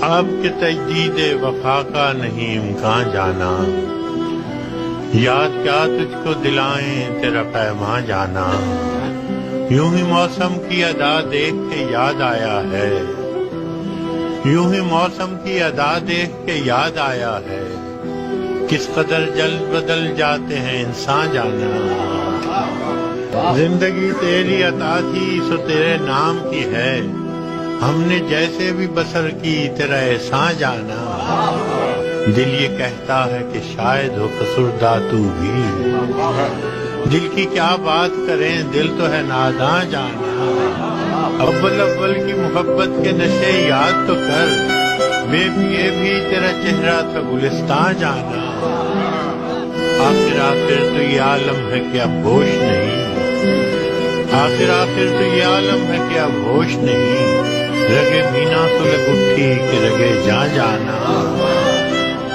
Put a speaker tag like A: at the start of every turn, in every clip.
A: اب کہ تجدید وفا کا نہیں امکان جانا، یاد کیا تجھ کو دلائیں تیرا پیمان جانا، یوں ہی موسم کی ادا دیکھ کے یاد آیا ہے، یوں ہی موسم کی ادا دیکھ کے یاد آیا ہے، کس قدر جلد بدل جاتے ہیں انسان جانا، زندگی تیری عطا تھی سو تیرے نام کی ہے، ہم نے جیسے بھی بسر کی تیرا احسان جانا، دل یہ کہتا ہے کہ شاید ہو قصوردہ تو بھی، دل کی کیا بات کریں دل تو ہے ناداں جانا، اول اول کی محبت کے نشے یاد تو کر، بے پیے بھی تیرا چہرہ تھا گلستان جانا، آخر آخر تو یہ عالم ہے کہ اب ہوش نہیں، آخر آخر تو یہ عالم ہے کہ اب ہوش نہیں، رگے مینا تو لگ اٹھی کہ رگے جاں جانا،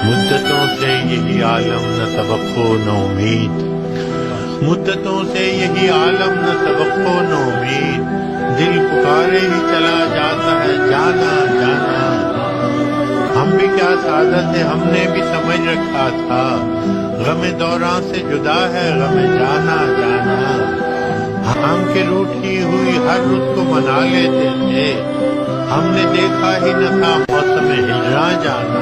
A: مدتوں سے یہی عالم نہ توقع نہ امید، مدتوں سے یہی عالم نہ توقع نہ امید، دل پکارے ہی چلا جاتا ہے جانا جانا، ہم بھی کیا سعادت ہے ہم نے بھی سمجھ رکھا تھا، غم دوران سے جدا ہے غم جانا جانا، ہم کے روٹھی ہوئی ہر رت کو منا لیتے تھے، ہم نے دیکھا ہی نہ تھا موسم ہجراں جانا،